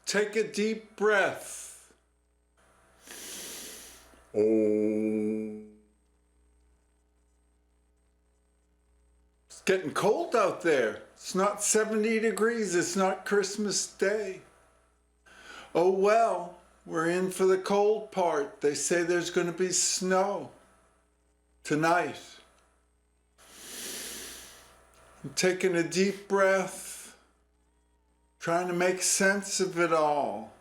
Take a deep breath. Oh. It's getting cold out there. It's not 70 degrees. It's not Christmas Day. Oh well, we're in for the cold part. They say there's going to be snow tonight. I'm taking a deep breath, trying to make sense of it all.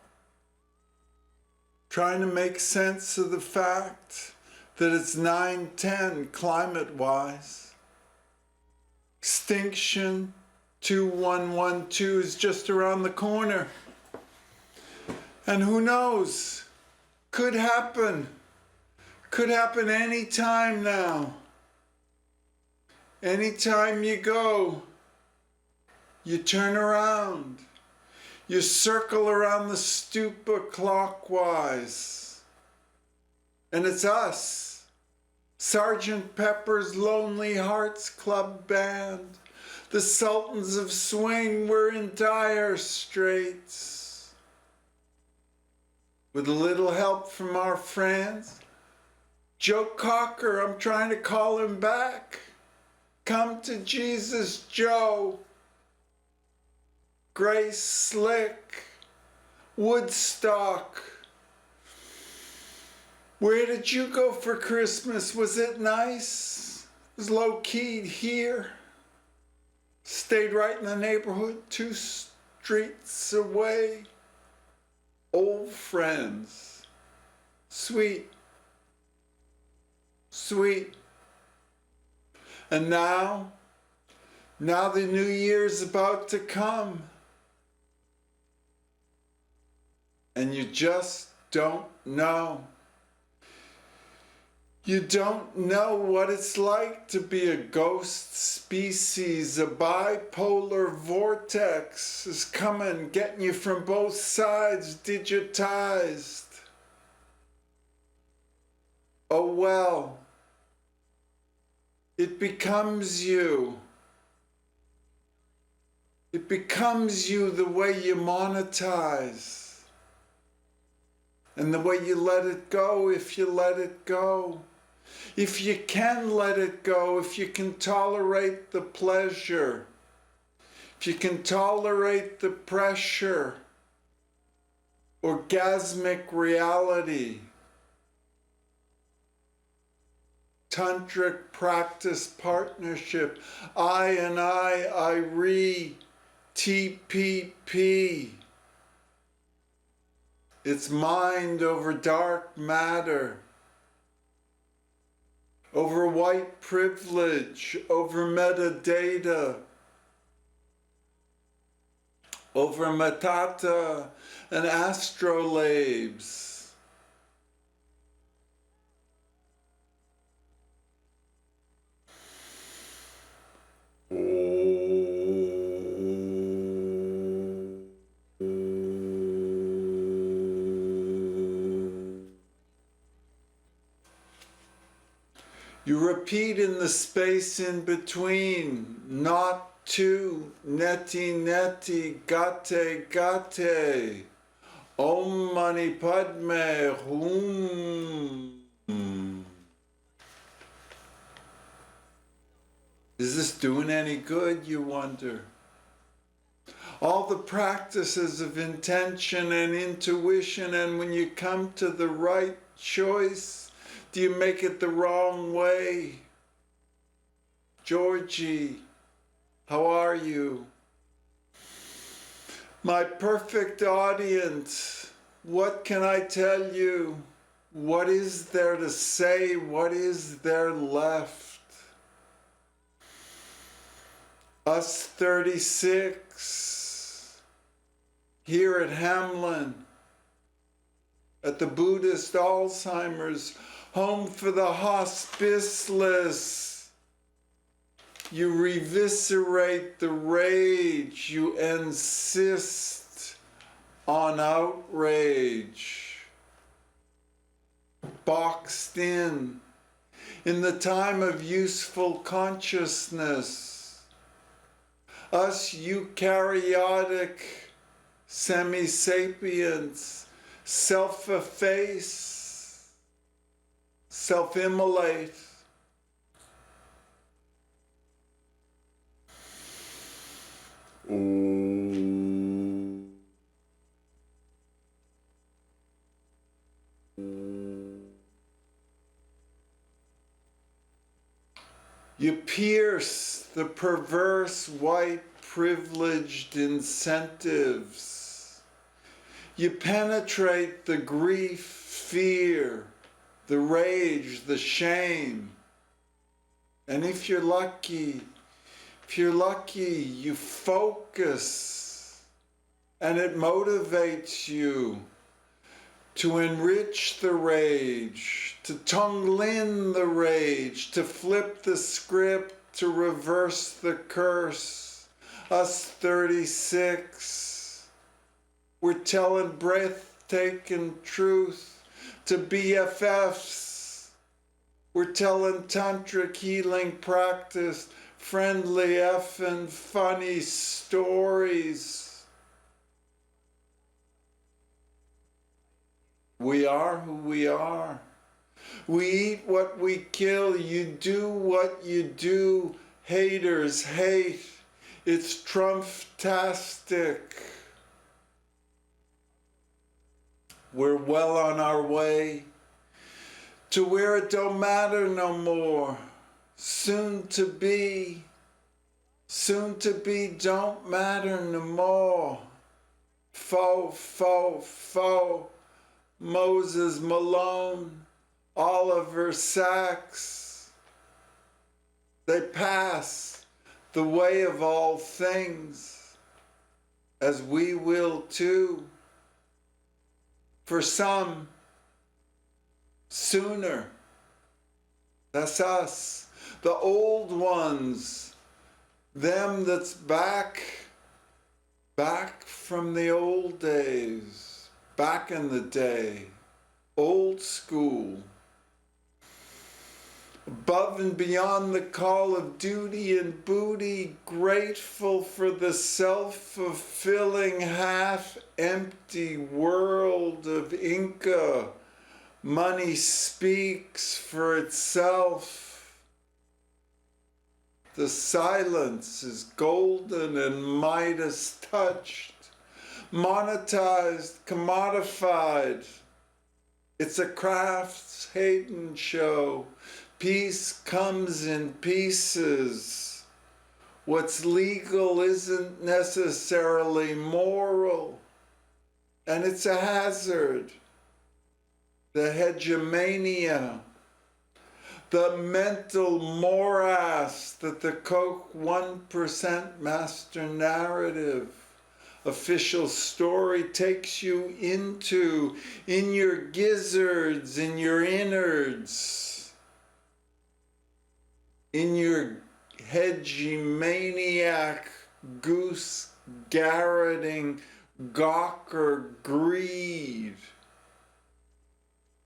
Trying to make sense of the fact that it's 9:10 climate-wise. Extinction 2112 is just around the corner. And who knows? Could happen. Could happen any time now. Anytime you go, you turn around. You circle around the stupa clockwise. And it's us, Sergeant Pepper's Lonely Hearts Club Band. The Sultans of Swing were in dire straits. With a little help from our friends, Joe Cocker, I'm trying to call him back. Come to Jesus, Joe. Grace Slick, Woodstock. Where did you go for Christmas? Was it nice? It was low-keyed here. Stayed right in the neighborhood, 2 streets away. Old friends. Sweet. Sweet. And now the new year's about to come. And you just don't know. You don't know what it's like to be a ghost species. A bipolar vortex is coming, getting you from both sides, digitized. Oh well, it becomes you. It becomes you the way you monetize. And the way you let it go, if you let it go. If you can let it go, if you can tolerate the pleasure. If you can tolerate the pressure. Orgasmic reality. Tantric practice partnership. I re TPP. It's mind over dark matter, over white privilege, over metadata, over matata and astrolabes. You repeat in the space in between, not to, neti neti, gate gate, om mani padme hum. Is this doing any good, you wonder? All the practices of intention and intuition, and when you come to the right choice, do you make it the wrong way? Georgie, how are you? My perfect audience, what can I tell you? What is there to say? What is there left? Us 36, here at Hamlin, at the Buddhist Alzheimer's home for the hospiceless. You reviscerate the rage, you insist on outrage. Boxed in the time of useful consciousness. Us eukaryotic semi-sapience, self-efface, self-immolate. You pierce the perverse white privileged incentives. You penetrate the grief, fear, the rage, the shame. And if you're lucky, you focus, and it motivates you to enrich the rage, to tongue-lin the rage, to flip the script, to reverse the curse. Us 36, we're telling breathtaking truth to BFFs. We're telling tantric healing practice, friendly effing funny stories. We are who we are. We eat what we kill. You do what you do. Haters hate. It's Trump-tastic. We're well on our way to where it don't matter no more. Soon to be don't matter no more. Faux. Moses Malone, Oliver Sacks. They pass the way of all things, as we will too. For some, sooner. That's us, the old ones, them that's back from the old days. Back in the day, old school, above and beyond the call of duty and booty, grateful for the self-fulfilling, half-empty world of Inca. Money speaks for itself. The silence is golden and Midas touched. Monetized, commodified. It's a crafts Hayden show. Peace comes in pieces. What's legal isn't necessarily moral, and it's a hazard. The hegemania, the mental morass that the Coke 1% master narrative official story takes you into, in your gizzards, in your innards, in your hegemaniac, goose garroting, gawker greed.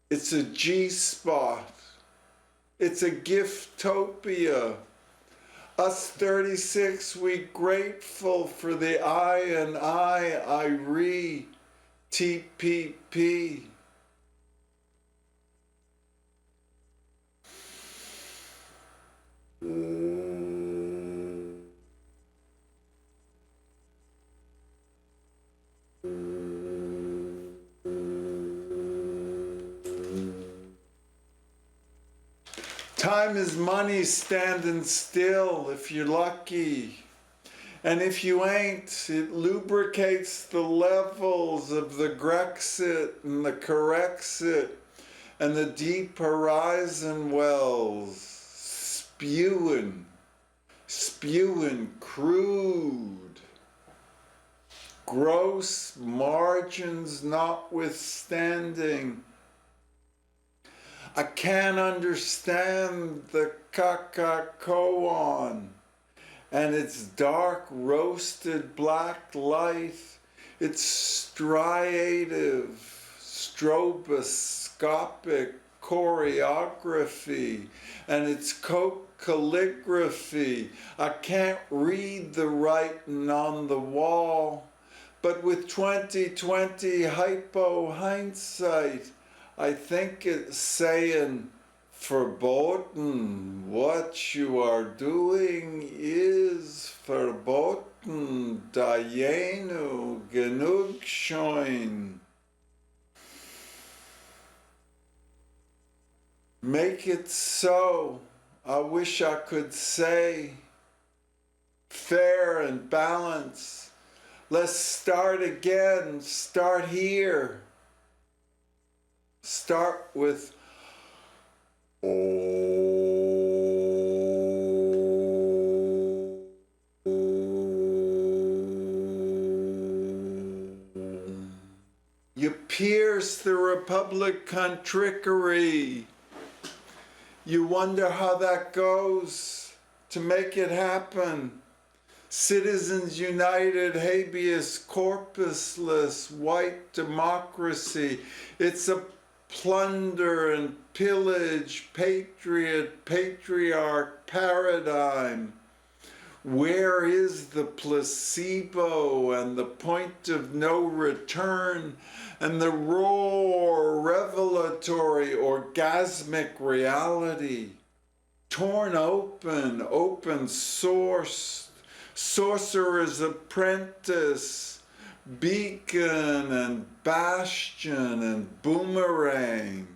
It's a G-spot. It's a giftopia. Us 36, we grateful for the I and I TPP. Time is money standing still if you're lucky. And if you ain't, it lubricates the levels of the Grexit and the Corexit and the deep horizon wells, spewing crude. Gross margins notwithstanding. I can't understand the kakakoan and its dark roasted black light, its striative, stroboscopic choreography, and its coke calligraphy. I can't read the writing on the wall. But with 2020 hypo hindsight, I think it's saying, verboten, what you are doing is verboten, dayenu, genug schon. Make it so. I wish I could say fair and balanced. Let's start again. Start here. Start with You pierce the Republican trickery. You wonder how that goes to make it happen. Citizens United, habeas corpusless, white democracy. It's a plunder and pillage, patriot, patriarch paradigm. Where is the placebo and the point of no return and the raw, revelatory, orgasmic reality? Torn open, open sourced, sorcerer's apprentice, beacon and bastion and boomerang.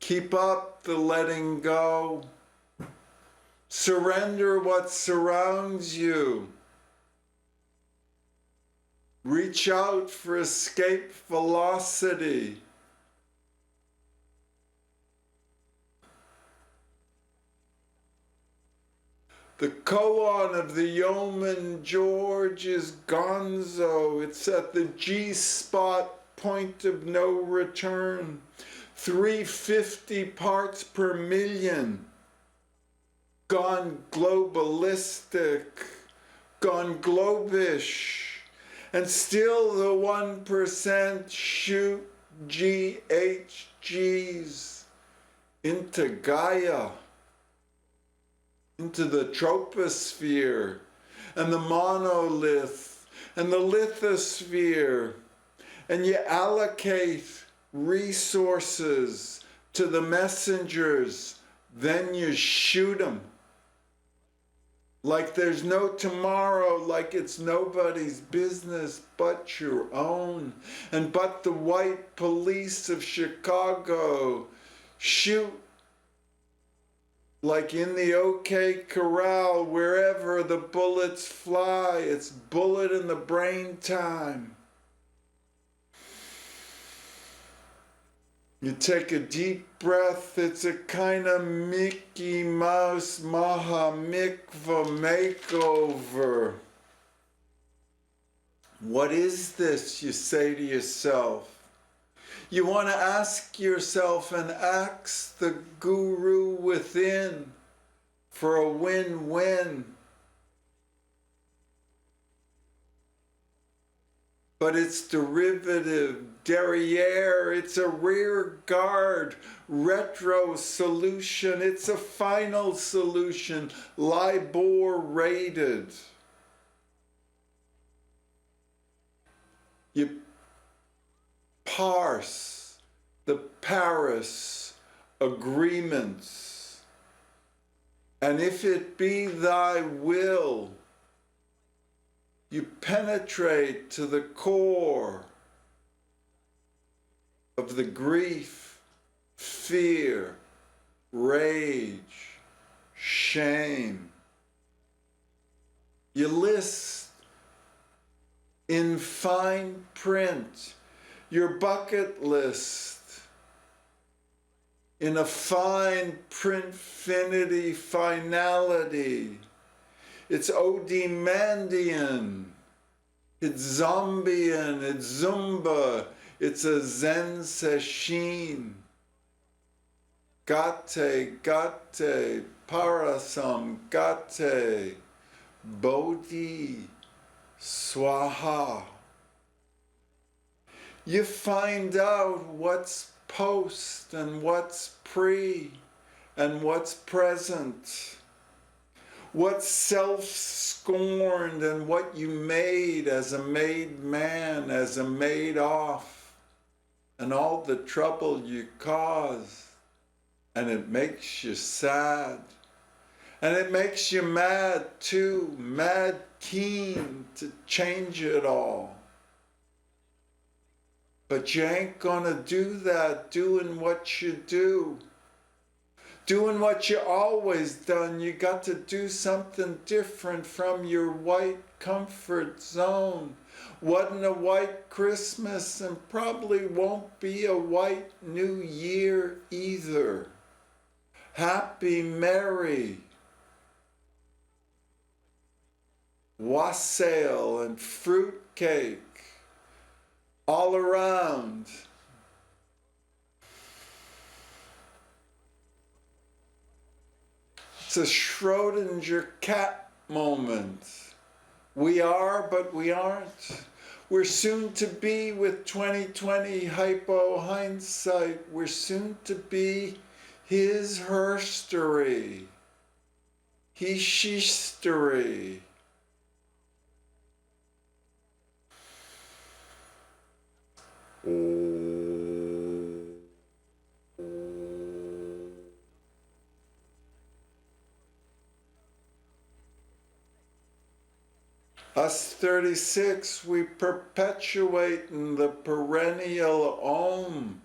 Keep up the letting go. Surrender what surrounds you. Reach out for escape velocity. The koan of the yeoman George is gonzo. It's at the G-spot point of no return. 350 parts per million. Gone globalistic. Gone globish. And still the 1% shoot GHGs into Gaia, into the troposphere, and the monolith, and the lithosphere, and you allocate resources to the messengers, then you shoot them. Like there's no tomorrow, like it's nobody's business but your own. And but the white police of Chicago shoot like in the OK Corral, wherever the bullets fly, it's bullet in the brain time. You take a deep breath, it's a kind of Mickey Mouse Maha Mikvah makeover. What is this, you say to yourself? You want to ask yourself and ask the guru within for a win-win. But it's derivative, derriere, it's a rear guard, retro solution, it's a final solution, LIBOR rated. You parse the Paris agreements, and if it be thy will, you penetrate to the core of the grief, fear, rage, shame. You list in fine print your bucket list in a fine printfinity finality. It's Ozymandian, it's Zombian, it's Zumba, it's a Zen session. Gate, gate, parasam, gate, bodhi, swaha. You find out what's post and what's pre, and what's present. What's self-scorned and what you made as a made man, as a made off, and all the trouble you caused. And it makes you sad. And it makes you mad too, mad keen to change it all. But you ain't gonna do that doing what you do. Doing what you always done. You got to do something different from your white comfort zone. Wasn't a white Christmas and probably won't be a white New Year either. Happy, merry, wassail and fruitcake all around. It's a Schrodinger cat moment. We are, but we aren't. We're soon to be with 2020 hypo hindsight. We're soon to be his herstory. He shestory. Us 36, we perpetuate in the perennial Om.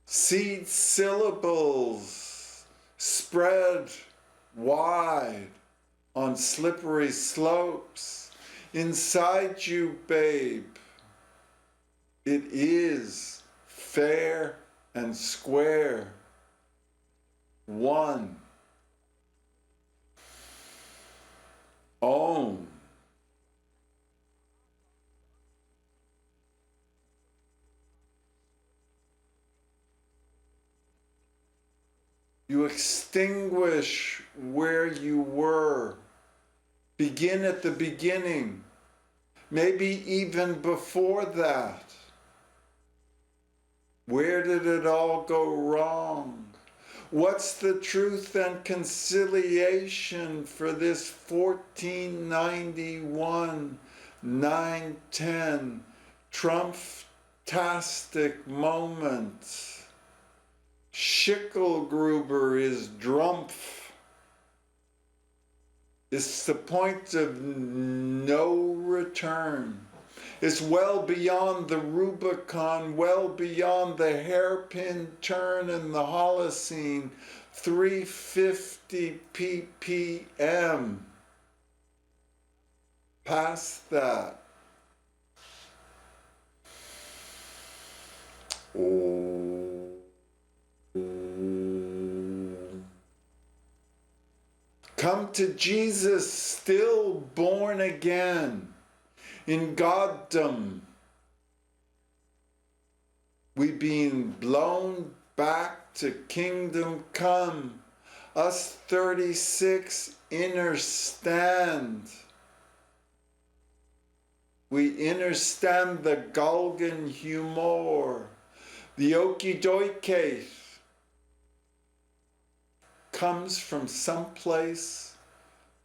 Seed syllables spread wide on slippery slopes. Inside you, babe, it is fair and square. One. Om. You extinguish where you were. Begin at the beginning. Maybe even before that. Where did it all go wrong? What's the truth and conciliation for this 1491 910 Trumptastic moment? Schickelgruber is Drumpf. It's the point of no return. It's well beyond the Rubicon, well beyond the hairpin turn in the Holocene, 350 ppm. Past that. Oh. Come to Jesus, still born again. In Goddom, we being blown back to kingdom come. Us 36 understand. We understand the Galgan humor, the okie-dokie comes from someplace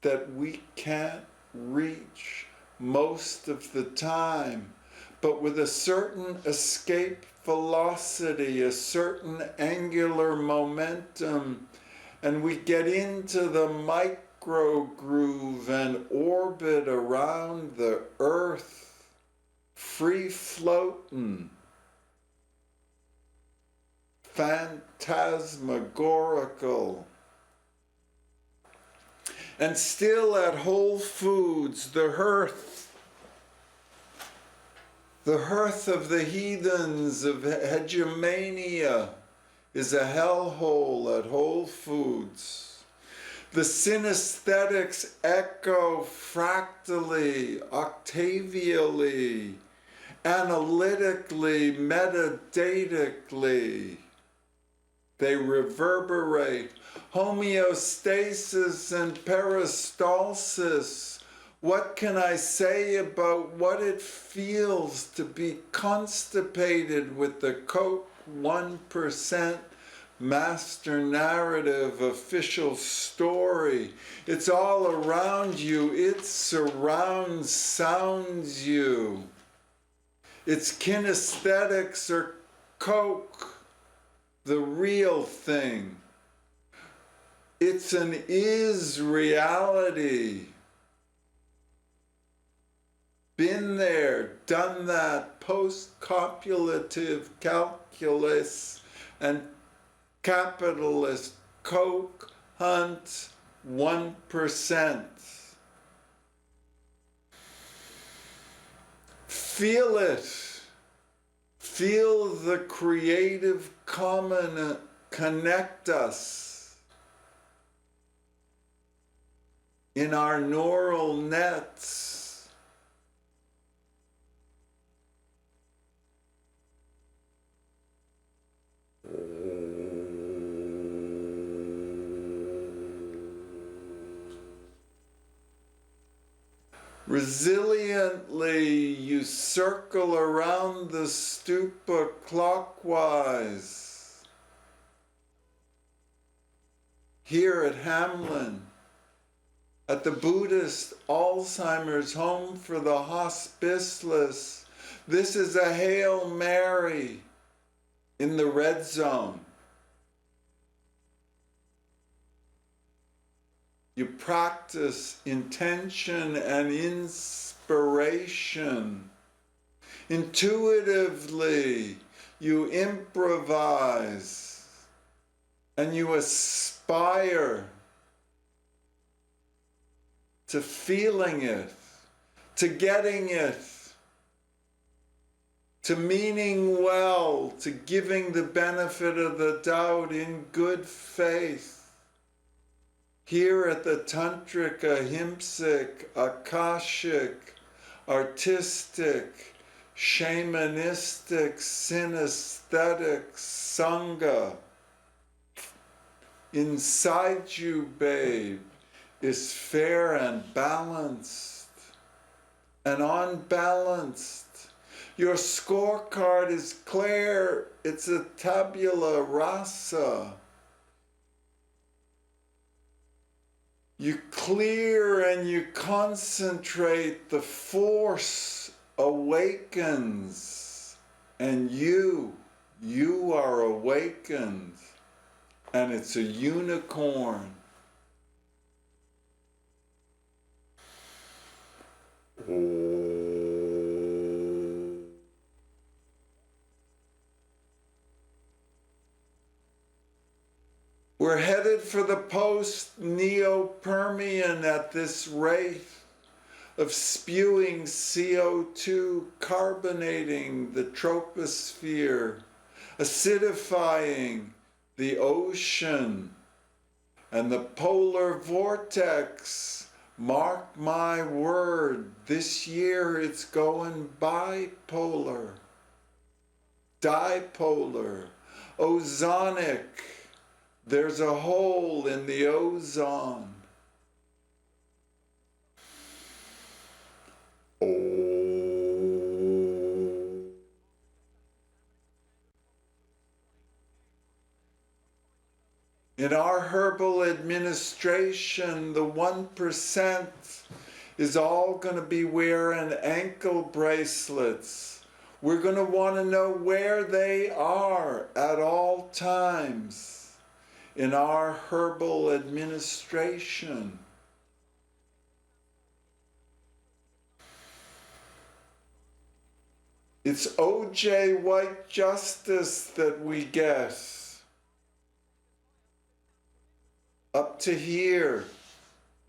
that we can't reach most of the time, but with a certain escape velocity, a certain angular momentum, and we get into the micro groove and orbit around the earth, free floating, phantasmagorical. And still at Whole Foods, the hearth of the heathens of hegemania is a hellhole at Whole Foods. The synesthetics echo fractally, octavially, analytically, metadatically. They reverberate. Homeostasis and peristalsis. What can I say about what it feels to be constipated with the Coke 1% master narrative, official story. It's all around you. It surrounds, sounds you. It's kinesthetics or coke, the real thing. It's an is reality. Been there, done that, post-copulative calculus and capitalist coke hunt 1%. Feel it. Feel the creative common connect us in our neural nets. Resiliently, you circle around the stupa clockwise. Here at Hamlin, at the Buddhist Alzheimer's home for the hospiceless, this is a Hail Mary in the red zone. You practice intention and inspiration. Intuitively, you improvise and you aspire to feeling it, to getting it, to meaning well, to giving the benefit of the doubt in good faith. Here at the Tantric, Ahimsic, Akashic, artistic, shamanistic, synesthetic Sangha, inside you, babe, is fair and balanced and unbalanced. Your scorecard is clear, it's a tabula rasa. You clear and you concentrate, the force awakens, and you are awakened, and it's a unicorn. We're headed for the post-Neo-Permian at this rate of spewing CO2, carbonating the troposphere, acidifying the ocean, and the polar vortex. Mark my word, this year it's going bipolar, dipolar, ozonic. There's a hole in the ozone. In our herbal administration, the 1% is all going to be wearing ankle bracelets. We're going to want to know where they are at all times in our herbal administration. It's O.J. White justice that we get. Up to here,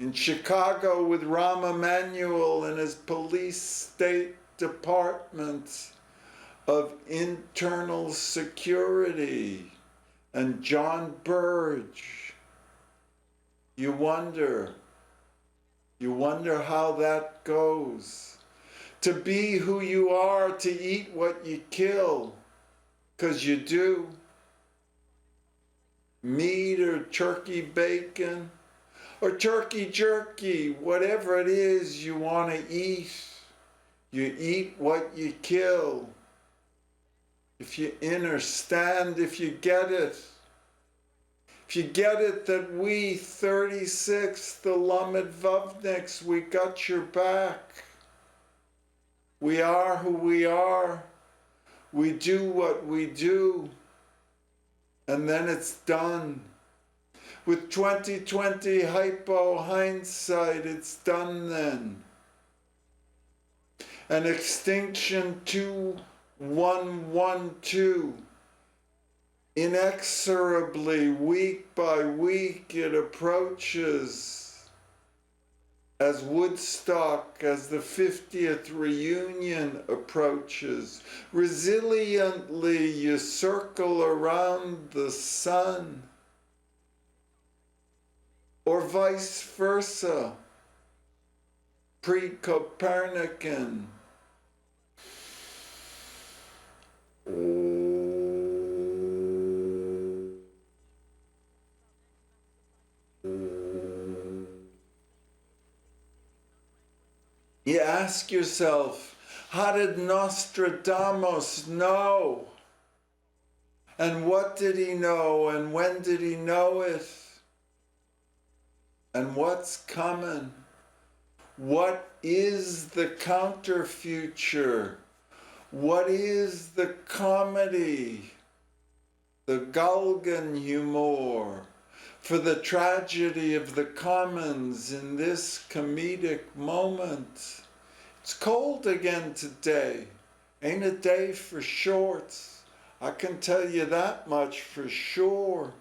in Chicago with Rahm Emanuel and his police state department of internal security, and John Burge. You wonder how that goes. To be who you are, to eat what you kill, 'cause you do. Meat or turkey bacon, or turkey jerky, whatever it is you want to eat. You eat what you kill. If you understand, if you get it, If you get it that we, 36, the Lamed we got your back. We are who we are. We do what we do. And then it's done. With 2020 hypo hindsight, it's done then. And extinction 2112. Inexorably, week by week, it approaches. As Woodstock, as the 50th reunion approaches. Resiliently, you circle around the sun. Or vice versa, pre-Copernican. You ask yourself, how did Nostradamus know? And what did he know? And when did he know it? And what's coming? What is the counter-future? What is the comedy? The Galgen humor for the tragedy of the commons in this comedic moment. It's cold again today. Ain't a day for shorts. I can tell you that much for sure.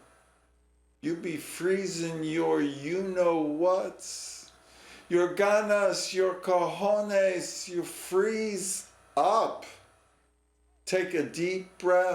You be freezing your you-know-whats, your ganas, your cojones, you freeze up. Take a deep breath.